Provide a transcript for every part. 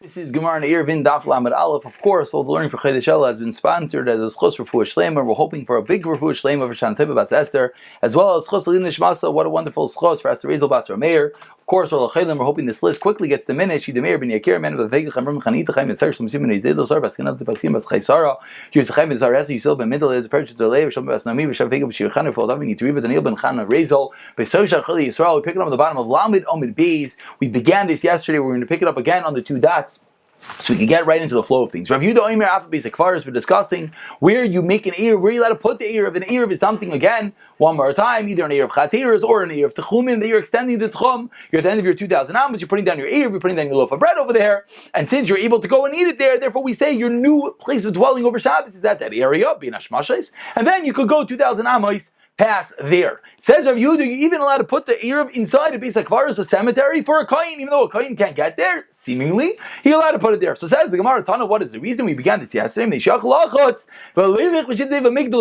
This is Gemara and Eruvin Daf Lamed Aleph. Of course, all the learning for Chodesh Elul has been sponsored as a schos refuah shlema. We're hoping for a big refuah shlema for Shantai Bas Esther, as well as schos l'lin nishmasa. What a wonderful schos for Esther Rezel Bas Rameir. Of course, all the Chaylim. We're hoping this list quickly gets diminished. Yidameir ben Yakir, man of the Vega Chamrim Chanita Chaim Yisar Shlom Simon Yizedel Sar Bas Kinat Basim Bas Chaysara. Yus Chaim Yisar Esi Yisrael ben Middle is a purchase of Lev Shalom Bas Nami V'Shav Vega B'Shir Chaner for Davin Yitriva Daniel ben Chana Rezel B'Sosha Chali Yisrael. We pick it up on the bottom of Lamed Omid Beis. We began this yesterday. We're going to pick it up again on the two dots, so we can get right into the flow of things. Rav Yehuda Omer Alphabet Akvaris, we're discussing where you make an ear, where you allowed to put the ear. If an ear is something, again, one more time, either an ear of Chatziras or an ear of Techumim, that you're extending the Techum. You're at the end of your 2,000 amos, you're putting down your ear, you're putting down your loaf of bread over there, and since you're able to go and eat it there, therefore we say your new place of dwelling over Shabbos is at that area, being Hashmashais, and then you could go 2,000 amos pass there. Says Rav Yehuda, you're even allowed to put the Eruv inside a Beis HaKvaros, a cemetery, for a kohen, even though a kohen can't get there, seemingly, he's allowed to put it there. So says the Gemara, Tana, what is the reason? We began this yesterday. A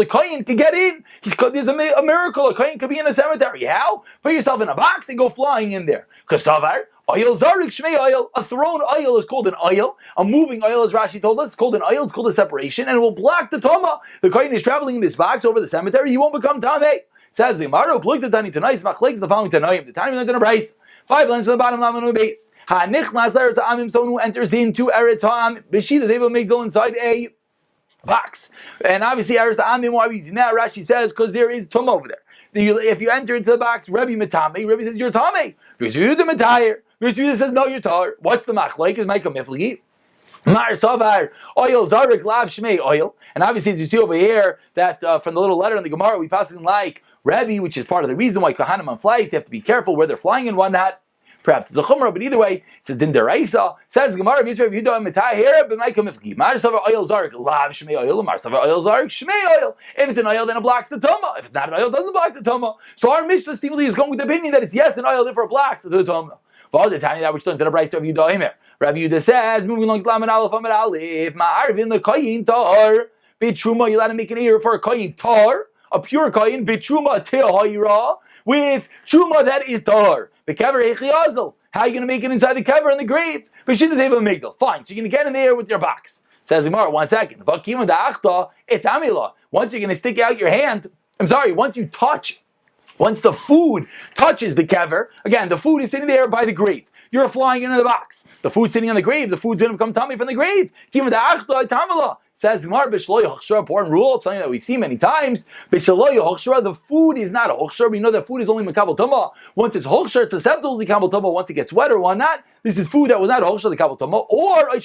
kohen can get in. There's a miracle. A kohen could be in a cemetery. How? Put yourself in a box and go flying in there. Kastavar. Oil zarik shmei oil. A thrown oil is called an oil. A moving oil, as Rashi told us, is called an oil. It's called a separation, and it will block the toma. The kohen is traveling in this box over the cemetery. He won't become tamei. Says the Gemara, "Plug the tani tonight. Machlekes the following tanoim. The tani learns in a brace. 5 lines on the bottom, line on the base. Ha nichnas l'eretz ha'amim. Someone who enters into eretz ha'am b'shida they will make inside a box. And obviously, eretz ha'amim. Why are we using that? Rashi says because there is tuma over there. If you enter into the box, Rebbe Matame, Rebbe says you're Tame. Rishuyuda Matayir. Rishuyuda says no, you're Tar. What's the machlek? Is Micah Mifligi? Mar Savar, oil, Zarik, Lav, Shmei, oil. And obviously, as you see over here, that from the little letter in the Gemara, we pass it like Rebbe, which is part of the reason why Kohanim on flights, you have to be careful where they're flying and whatnot. Perhaps it's a chumrah, but either way, it's a din deraisa. Says Gemara, Yisrael Yehuda Mitai here, but Micah Mifki. Marsavar oil zark, lav shmei oil, Marsavar oil zark, shmei oil. If it's an oil, then it blocks the tuma. If it's not an oil, it doesn't block the tuma. So our Mishnah seemingly is going with the opinion that it's yes an oil, therefore it blocks the tuma. For the tiny that we're still into the Brayso of Yehuda Imer. Rabbi Yehuda says, moving along to Lamed Aleph Amid Aleph, Ma'arvin the koyin tar, bitruma. You allowed to make an ear for a koyin tar, a pure koyin, bitruma tehayra, with truma that is tar. Bekever Echiazel. How are you going to make it inside the kever in the grave? Fine, so you're going to get in there with your box. Says Gemara, 1 second. Once you're going to stick out your hand, once the food touches the kever, again, the food is sitting there by the grave. You're flying into the box. The food's sitting on the grave. The food's going to become tummy from the grave. Says Gemara, important rule. It's something that we've seen many times. The food is not a hochshar. We know that food is only makabel tumah. Once it's hochshar, it's susceptible to kabel tumah. Once it gets wet or whatnot, this is food that was not hochshar to kabel tumah. Or a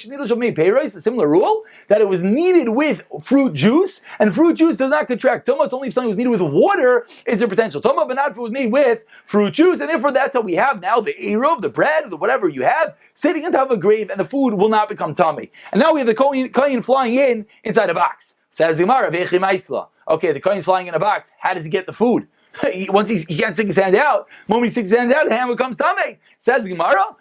similar rule that it was kneaded with fruit juice, and fruit juice does not contract tumah. It's only if something was kneaded with water is there potential tumah, but not if it was made with fruit juice. And therefore, that's how we have now the eruv, the bread, the whatever you have, sitting on top of a grave, and the food will not become tummy. And now we have the kohen flying inside a box. Says the Gemara, okay, the kohen's flying in a box. How does he get the food? Once he can't stick his hand out. The moment he sticks his hand out, the hand becomes tummy. Says the Gemara,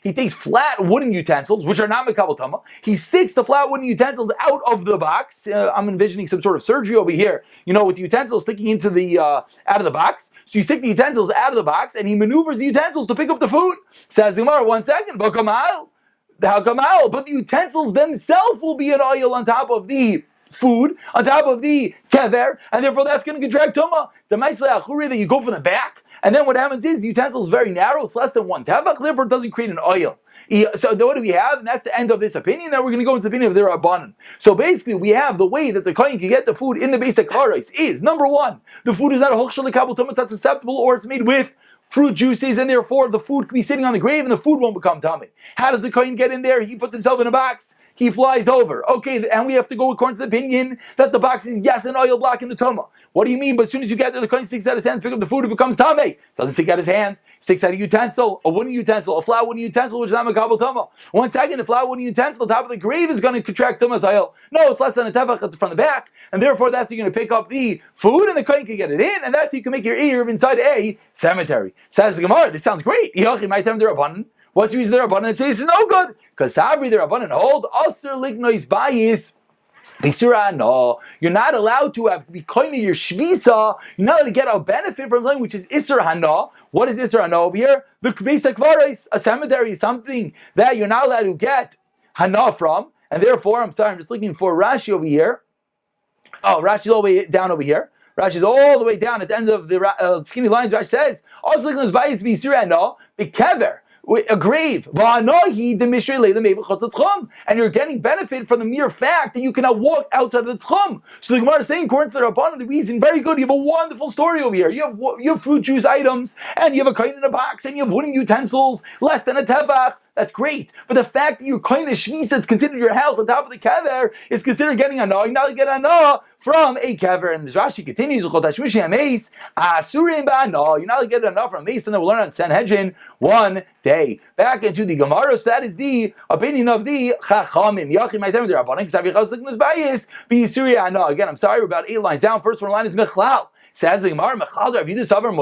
he takes flat wooden utensils, which are not mekabel tama. He sticks the flat wooden utensils out of the box. I'm envisioning some sort of surgery over here, with the utensils sticking into the out of the box. So you stick the utensils out of the box, and he maneuvers the utensils to pick up the food. Says the Gemara, 1 second, but the utensils themselves will be an oil on top of the food, on top of the kever, and therefore that's going to contract tumah. The ma'aseh achuri that you go from the back, and then what happens is the utensil is very narrow, it's less than 1 tefach, therefore it doesn't create an oil. So what do we have? And that's the end of this opinion. Now we're going to go into the opinion of the Rabbanan. So basically we have the way that the kohen can get the food in the basic karais is, number 1, the food is not a hochshel lekabel tumah, it's not susceptible, or it's made with fruit juices, and therefore the food can be sitting on the grave and the food won't become tummy. How does the kohen get in there? He puts himself in a box. He flies over. Okay, and we have to go according to the opinion that the box is yes an oil blocking the tumah. What do you mean? But as soon as you get there, the kohen sticks out his hand to pick up the food, it becomes tameh. Doesn't stick out his hand, sticks out a utensil, a wooden utensil, a flat wooden utensil, which is not makabel tumah. 1 second, the flat wooden utensil on top of the grave is going to contract tumah's oil. No, it's less than a tefach from the back, and therefore that's how you're going to pick up the food, and the kohen can get it in, and that's how you can make your ear inside a cemetery. Says the Gemara, this sounds great. What's the reason they're abundant? It says it's no good. Because Sabri, they're abundant. Hold, Aser Lignois Bayis. No, you're not allowed to be kind of your shvisa. You're not allowed to get a benefit from something which is isur hana. What is isur hana over here? The basic varis, a cemetery, is something that you're not allowed to get hana from, and therefore, I'm just looking for Rashi over here. Oh, Rashi's all the way down over here. Rashi's all the way down at the end of the skinny lines. Rashi says, also looking at bias be isur hana be kever. A grave, and you're getting benefit from the mere fact that you cannot walk outside of the tchum. So the Gemara is saying, according to the Rabbanan, the reason, very good, you have a wonderful story over here. You have fruit juice items, and you have a kain in a box, and you have wooden utensils, less than a tevach. That's great. But the fact that your kain is shvisa, it's considered your house on top of the kever, is considered getting a you're not get a from a kever. And this Rashi continues, you're not get a from a mace, and then we'll learn on Sanhedrin one day. Back into the Gemara, so that is the opinion of the Chachamim. Again, I'm sorry, we're about 8 lines down. First one line is Mechlal. Says the Gemara, Mechal, Rav Yehuda Savar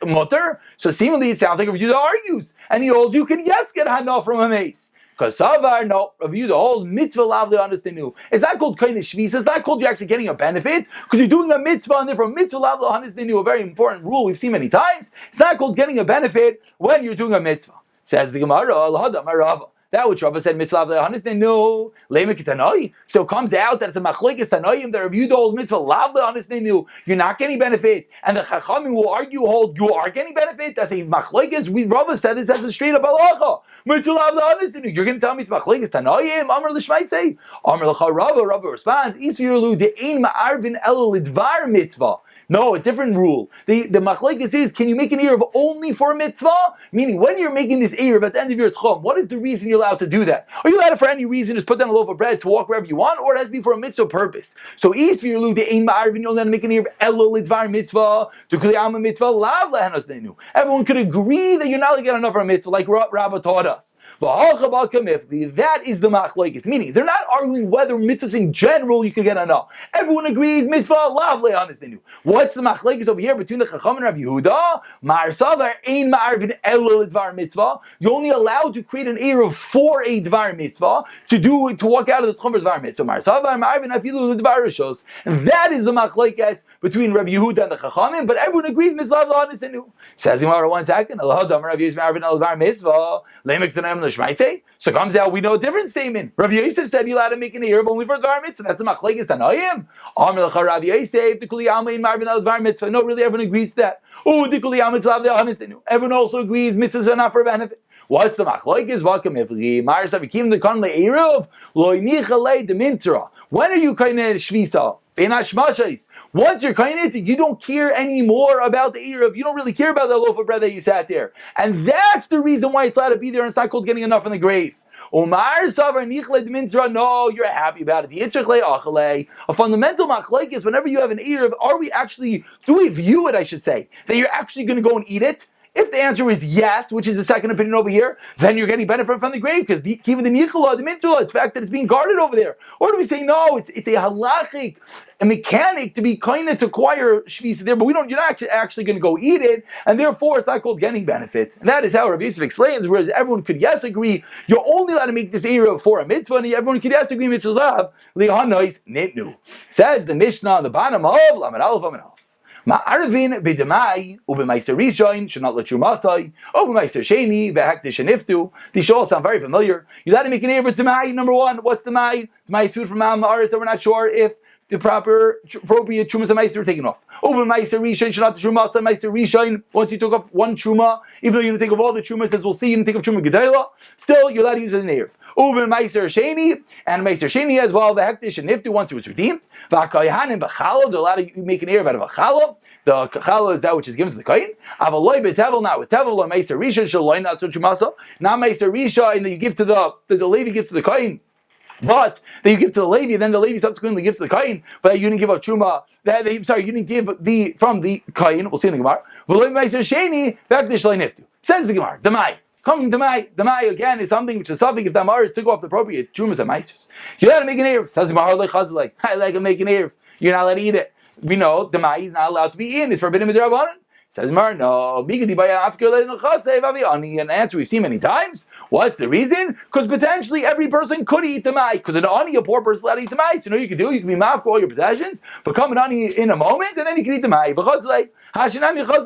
Mutter. So seemingly it sounds like Rav Yehuda argues, and he holds you can get hana from a mace. Because Savar, no, Rav Yehuda holds mitzvah lavli hanistenu. It's not called kain shvis. It's not called you're actually getting a benefit because you're doing a mitzvah, and therefore mitzvah lavli hanistenu, a very important rule we've seen many times. It's not called getting a benefit when you're doing a mitzvah. Says the Gemara, Al-Hadam Arava. That which Rava said mitzvah lavli hanistenu lemek tanoi. So it comes out that it's a machlekes tanoim that Rav Yehuda holds mitzvah lavli hanistenu. You're not getting benefit, and the Chachamim will argue hold you are getting benefit. That's a machlekes. Rava said this as a straight up halacha. Mitzvah lavli hanistenu. You're going to tell me it's machlekes tanoim? Amar l'shmait say. Amar l'cha Rava. Rava responds. Isvirlu de'ein ma'arvin el lidvar mitzvah. No, a different rule. The machlekes is, can you make an eruv only for a mitzvah? Meaning, when you're making this eruv at the end of your tchum, what is the reason you're allowed to do that? Are you allowed to, for any reason, just put down a loaf of bread to walk wherever you want, or it has to be for a mitzvah purpose? So, isvirlu de'ein ma'arvin, you're allowed to make an eruv elo lidvar mitzvah, to kliyama mitzvah lav lehanos neinu. Everyone could agree that you're not going to get enough for a mitzvah, like Rabba taught us. That is the machlekes. Meaning, they're not arguing whether mitzvahs in general you can get enough. Everyone agrees mitzvah lav lehanos neinu. What's the machlekes over here between the Chacham and Rav Yehuda? Ma'ar savar ein ma'arvin elo lidvar mitzvah. You're only allowed to create an eruv for a dvar mitzvah to walk out of the tchum for dvar mitzvah. Ma'ar savar ma'arvin afilu lidvar rishos. And that is the machlekes between Rav Yehuda and the Chachamim. But everyone agrees mitzvah lahanis enu. Says Gemara 1 second. Alhadam Rav Yosef ma'arvin el dvar mitzvah. Lemek tanaim l'shmaitei. So comes out we know a different statement. Rav Yosef said you're allowed to make an eruv only for dvar mitzvah. That's the machlekes tanaim. Amar l'cha Rav Yosef the kuli almein ma'arvin el dvar mitzvah. No, really, everyone agrees to that. Everyone also agrees mitzvahs are not for benefit. What's the machlokes? When are you kind of shvisa? Once you're kind of, you don't care anymore about the eruv. You don't really care about that loaf of bread that you sat there, and that's the reason why it's allowed to be there, and it's not called getting enough in the grave. Umar Savar Nichle Dmintra, no, you're happy about it. A fundamental machlek is whenever you have an eruv, do we view it, I should say, that you're actually going to go and eat it? If the answer is yes, which is the second opinion over here, then you're getting benefit from the grave, because even the nichla, the mintula, it's the fact that it's being guarded over there. Or do we say no, it's a halachic, a mechanic to be kind of to acquire shvisa there, but you're not actually going to go eat it, and therefore it's not called getting benefit. And that is how Rabbi Yosef explains, whereas everyone could yes agree, you're only allowed to make this area for a mitzvah, and everyone could yes agree mitzvah lav, lihanois nitnu. Says the Mishnah on the bottom of Lamed Aleph Amud Aleph. Eruvin b'demai u'b'maiser rishon should not let trumasai u'b'maiser sheni v'hektish sheniftu. These all sound very familiar. You got to make an eruv with demai. Number one, what's demai? Demai is food from Am Haaretz, so we're not sure if the appropriate trumas and meiser were taken off. U'b'maiser rishon should not the trumasa meiser rishon. Once you took off one truma, even though you didn't think of all the trumas, as we'll see, you didn't think of truma gedayla, still you're allowed to use it as an eruv. Meiser Sheni and Meiser Sheni as well. The hektish and niftu once it was redeemed. V'akayahan and b'chala. They're allowed to make an eruv out of a chala. The chala is that which is given to the kohen. Avaloi betevel, not with tevel. Or Meiser Risha shaloi not so trumasa. Not Meiser Risha, and that you give to the Levi gives to the kohen. But that you give to the Levi, then the Levi subsequently gives to the kohen. But you didn't give a truma. You didn't give from the kohen. We'll see in the Gemara. V'loi Meiser Sheni v'hektish shaloi niftu. Says the Gemara. Demai. Coming Demai again is something which is something if the Amaris took off the appropriate trumas and meisers. You're allowed to make an eruv. Says the I like to make an eruv. You're not allowed to eat it. We know Demai is not allowed to be eaten. It's forbidden with the Rabbanan. Says Gemara, no. And the answer we've seen many times. What's the reason? Because potentially every person could eat the mai. Because an ani, a poor person, allowed to eat the mai. So you know what you can do? You can be maf for all your possessions, become an ani in a moment, and then you can eat the mai.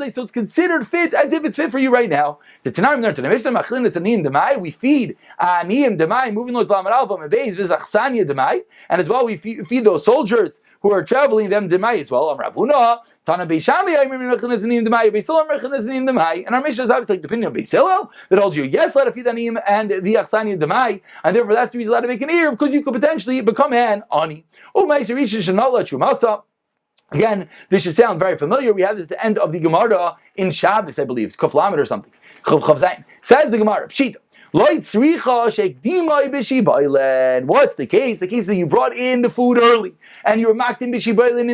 So it's considered fit as if it's fit for you right now. The Tanaim learned to the Mishnah, machlin it's aniyim demai. We feed aniyim demai, moving like lamed alpha mebeis v'zachsania demai, and as well we feed those soldiers who are traveling them demai as well. Ravuna, Tana Beishami, I remember machlin is aniyim demai. Beisilel machlin is aniyim demai, and our Mishnah is obviously like the opinion of Beisilel that holds you yes, let it feed aniyim and the achsania demai, and therefore that's the reason allowed to make an ear because you could potentially become an ani. Oh, ma'aserisha shenala chumasa. Again, this should sound very familiar. We have this at the end of the Gemara in Shabbos, I believe. It's Kuf Lamed or something. Says the Gemara, Pshita. What's the case? The case is that you brought in the food early and you were macked in b'shibailen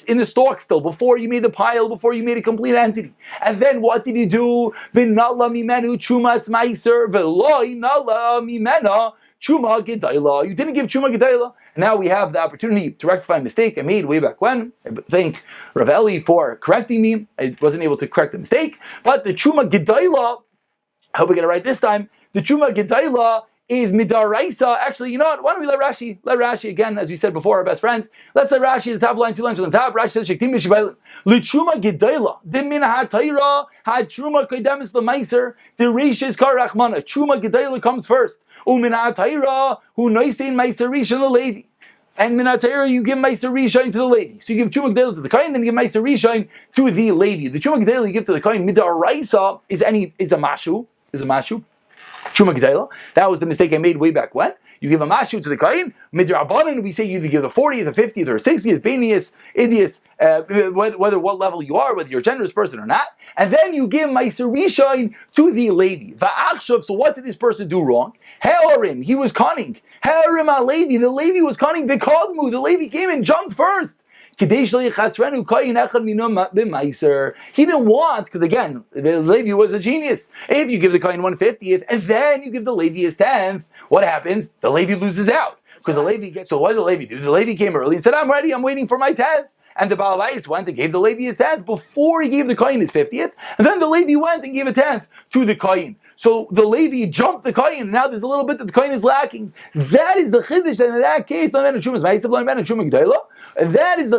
in the stalk still before you made the pile, before you made a complete entity. And then what did you do? V'nala mimenu chumas meiser v'loi nala mimena chuma gedayla. You didn't give chuma gedayla. Now we have the opportunity to rectify a mistake I made way back when. I thank Rav Eli for correcting me. I wasn't able to correct the mistake. But the Chuma Gedayla, I hope I get it right this time. The Chuma Gedayla is midaraisa. Actually, you know what? Why don't we let Rashi again, as we said before, our best friend. Let's let Rashi, the top line, 2 lines on the top. Rashi says, Shektim Yishibaylim. L'chuma Gedayla. Dimin ha-tayra. Ha-chuma kodemis l'maiser. The Rishis kar rachmana. Chuma Gedayla comes first. Uminatayra, who noisein meiser rishon the Levi. And minatayra, you give meiser rishon to the Levi. So you give chuma gedayla to the kohen, then you give meiser rishon to the Levi. The chuma gedayla you give to the kohen midaraisa is a mashu. Chuma gedayla. That was the mistake I made way back when. You give a mashu to the kohen. Midrabanan, we say you either give the 40th, the 50th, or 60th, benius, idius, whether what level you are, whether you're a generous person or not. And then you give meiser rishon to the Levi. Va'achshav, so what did this person do wrong? He'orim, he was cunning. He'orim al-Levi, the Levi was cunning. V'kodmu, the Levi came and jumped first. He didn't want, because again, the Levi was a genius. If you give the kohen 1/50th and then you give the Levi his 10th, what happens? The Levi loses out. Because the Levi gets, so what did the Levi do? The Levi came early and said, I'm ready, I'm waiting for my 10th. And the Baal Bayis went and gave the Levi his 10th before he gave the kohen his 50th. And then the Levi went and gave a 10th to the kohen. So the Levi jumped the kohen, and now there's a little bit that the kohen is lacking. That is the chiddush, and in that case, and that is the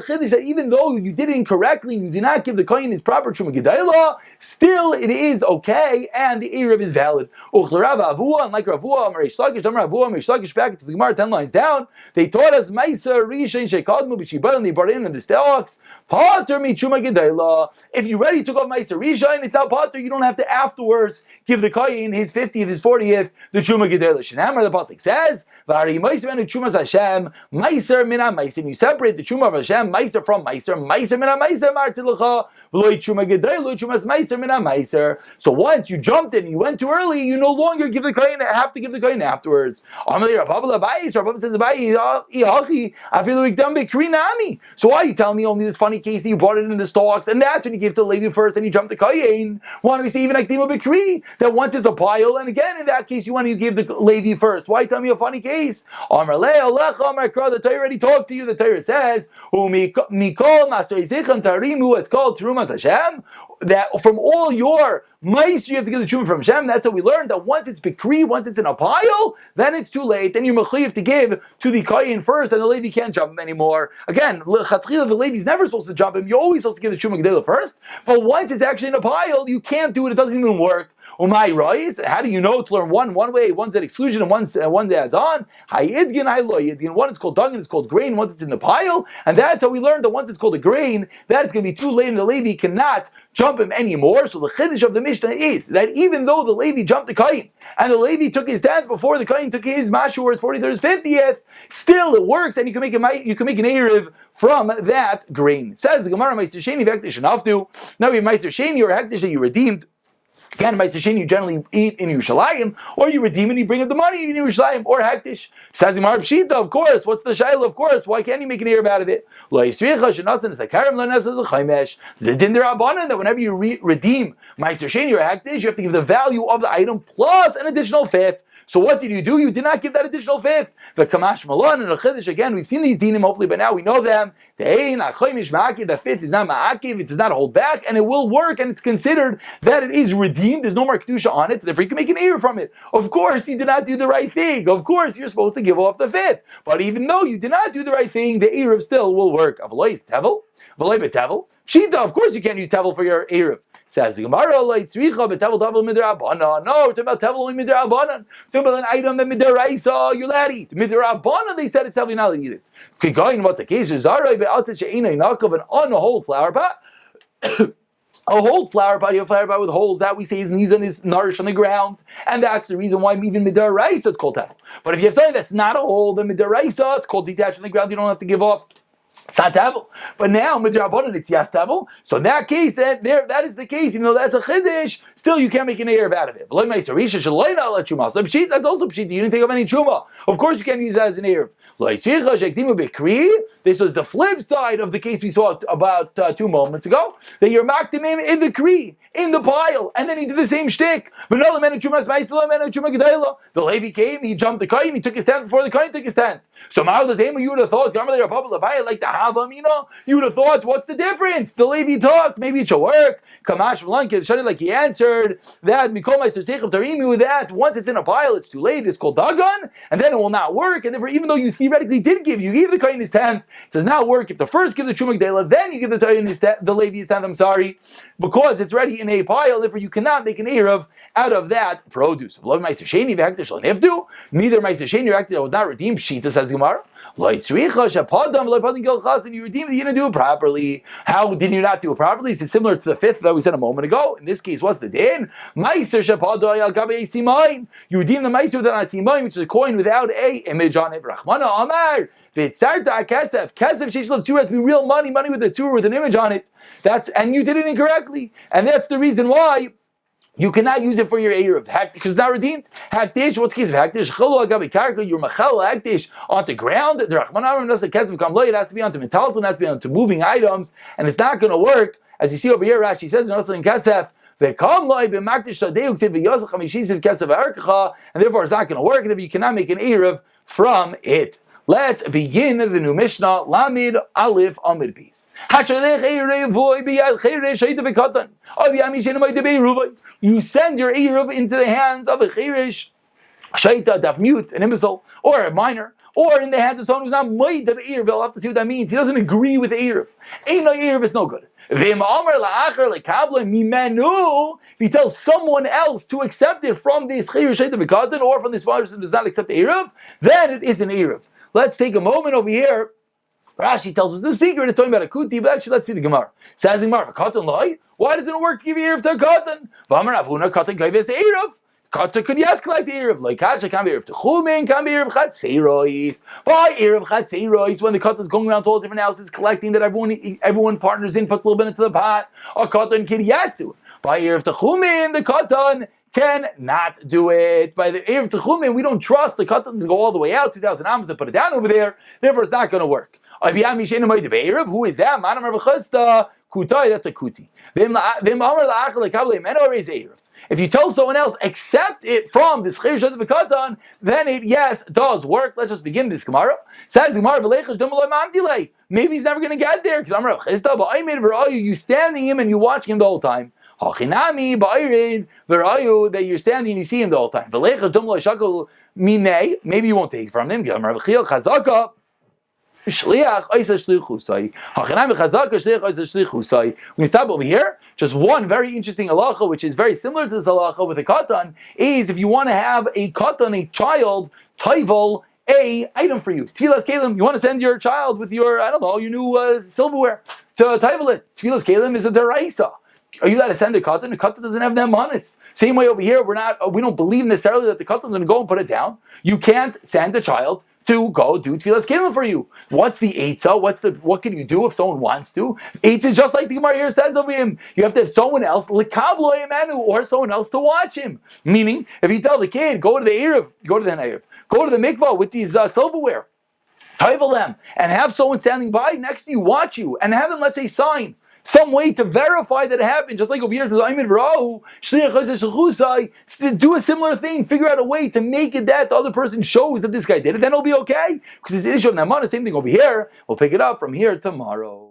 chiddush that even though you did it incorrectly, you did not give the kohen his proper chuma gedayla, still it is okay, and the Eruv is valid. And like Ravua, Marish Lakish, back to the Gemara 10 lines down, they taught us Maisa Rishain Shekadmu B'Shibah, and they brought in the stalks. Pater mi chuma gedayla. If you already took off Maisa Rishain, it's not pater. You don't have to afterwards give the kohen his 50th, his 40th, the chuma gedayla. Shenamar, the pasuk says, "V'ari meiser menu chumas Hashem, meiser mina meiser." And you separate the chuma of Hashem, meiser from meiser, meiser mina meiser martilacha, v'loi chuma gedayla, chumas meiser mina meiser. So once you jumped in, you went too early, you no longer give the kohen, have to give the kohen afterwards. Amalei Rabbi Abayis, Rabbi says Abayis, Iachi, afilu ikdam bekri nami. So why are you telling me only this funny case that you brought it in the stalks, and that's when you give to the Levi first, and you jump the kohen? Why don't we say even akdima bekri, that once it's a pile, and again in that case you want to give the Levi first? Why tell me a funny case? Amar le Alecha Amar Kra, the Torah already talked to you. The Torah says, Mikol Master Yisichem Tarimu, it's called Terumas Hashem, that from all your mice you have to give the Truma from Hashem. That's how we learned that once it's Bikri, once it's in a pile, then it's too late. Then you're Mechayiv to give to the Kohen first, and the Levi can't jump him anymore. Again, L'chatchila, the Levi's never supposed to jump him. You're always supposed to give the Truma Gedela first, but once it's actually in a pile, you can't do it. It doesn't even work. Umay Rois, how do you know to learn one way? One's at exclusion and one's adds on. Hayidgin, Hayloyidgin. One is called dung and it's called grain. Once it's in the pile, and that's how we learned that once it's called a grain, that it's going to be too late, and the Levi cannot jump him anymore. So the chiddush of the Mishnah is that even though the Levi jumped the Kohen and the Levi took his 10th before the Kohen took his mashu or his 43rd, his 50th, still it works, and you can make an Erev from that grain. Says the Gemara, Meiser Sheni v'Hektish Naftu. Now we have Meiser Sheni or Hektish that you redeemed. Again, by Sashin, you generally eat in Yerushalayim, or you redeem and you bring up the money in Yerushalayim, or Hektish. Says the Gemara Pshita, of course. What's the Shaila? Of course. Why can't you make an Erev out of it? That whenever you redeem Meiser Sheni or Hektish, you have to give the value of the item plus an additional fifth. So what did you do? You did not give that additional fifth. The Kamash Malon and the Chiddush, again, we've seen these dinim hopefully, but now we know them. The fifth is not ma'akiv, it does not hold back, and it will work, and it's considered that it is redeemed. There's no more kedusha on it, therefore you can make an ear from it. Of course, you did not do the right thing. Of course, you're supposed to give off the fifth. But even though you did not do the right thing, the eruv still will work. Avaloy is tevel, avaloy betevel. Shita, of course you can't use tevel for your eruv. Says the Gemara, like tzricha betevel tevel midrabanan. No, we're talking about tevel only midrabanan. Talking about an item that midaraisa you're allowed to eat. Midrabanan, they said it's tevel, you're not allowed to eat it. Okay, going about the case, zaray be'atzet she'inay nakav, and on a whole flower pot. A whole flower pot, you have a flower pot with holes, that we say is nizan, is nourished on the ground, and that's the reason why even midaraisa it's called tevel. But if you have something that's not a hole, then midaraisa it's called detached on the ground, you don't have to give off. It's not tevel. But now, midrabanan, it's yes tevel. So in that case, that is the case. Even though that's a chiddush, still you can't make an eruv out of it. That's also pshit. You didn't take off any truma. Of course you can't use that as an eruv. This was the flip side of the case we saw about 2 moments ago. That you're makdim him in the kri, in the pile, and then he did the same shtick. The Levi came, he jumped the kain, he took his tent before the kain took his tent. So you would have thought, like the Havam, you would have thought, what's the difference? The Levi talked, maybe it should work. Kamash Malan, like he answered that that once it's in a pile, it's too late. It's called Dagon, and then it will not work. And therefore, even though you theoretically you gave the kain his tenth, it does not work. If the first give the Truma Gdela, then you give the Levi his tenth. I'm sorry, because it's already in a pile. Therefore, you cannot make an eruv out of that produce. Neither Meiser Sheni that was not redeemed. Shita says Gemara. And you redeemed it, you didn't do it properly. How did you not do it properly? It's similar to the fifth that we said a moment ago. In this case, what's the din? You redeem the Meiser with an asimayin, which is a coin without a image on it. Rachmana Amar. Kesef sheish has to be real money with a tur with an image on it. And you did it incorrectly. And that's the reason why you cannot use it for your eruv because it's not redeemed. Hakdish, what's the case of hakdish? Cholu agavi karka, your machal hakdish onto ground. The Rachman Amram does the kesef kamloy. It has to be onto metalton, it has to be onto moving items, and it's not going to work. As you see over here, Rashi says in kesef. And therefore it's not going to work, and you cannot make an eruv from it. Let's begin the new Mishnah, Lamid Aleph Amid Beis. You send your eruv into the hands of a chirish, shaita, daf mute, an imbecile, or a minor, or in the hands of someone who's not made of eruv. We'll have to see what that means. He doesn't agree with eruv. Ain't no eruv, it's no good. If he tells someone else to accept it from this chirish, shaita, v'katan, or from this person who does not accept the eruv, then it is an eruv. Let's take a moment over here. Rashi tells us the secret. It's talking about a kuti, but actually, let's see the Gemara. Says the Gemara, why doesn't it work to give eruv to a katan? Katan could yes collect the eruv. Like kasha can be eruv to chumin, can be eruv chatzeiros. Why eruv chatzeiros? When the katan's going around to all different houses collecting that everyone partners in, puts a little bit into the pot. A katan could yes do it. By eruv to chumin, the katan cannot do it. By the eruv to chumin, we don't trust the katan to go all the way out 2,000 amos to put it down over there. Therefore, it's not going to work. Who is that? Kutai, that's a kuti. If you tell someone else, accept it from this chirish of the katan, then it, yes, does work. Let's just begin this Gemara. Says Gemara, maybe he's never going to get there, because you standing him and you watching him the whole time. That you're standing and you see him the whole time. Maybe you won't take it from him. We can stop over here. Just one very interesting halacha, which is very similar to this halacha with a katan, is if you want to have a katan, a child, taival, a item for you. Tfilas kelim, you want to send your child with your, your new silverware to taival it. Tfilas kelim is a deraisa. Are you allowed to send a katan? The katan doesn't have that manis. Same way over here, we don't believe necessarily that the katan's going to go and put it down. You can't send a child to go do tefillas kelim for you. What's the eitzah? What can you do if someone wants to? Eitzah, just like the Gemara here says of him, you have to have someone else lekablo emanu, or someone else to watch him. Meaning, if you tell the kid, go to the eruv, go to the mikvah with these silverware, taival them, and have someone standing by next to you watch you, and have him, let's say, sign. some way to verify that it happened. Just like over here it says, Aymin V'rahu, Shliach Chesed Shechusai, do a similar thing, figure out a way to make it that the other person shows that this guy did it, then it'll be okay. Because it's the issue of Naaman, the same thing over here. We'll pick it up from here tomorrow.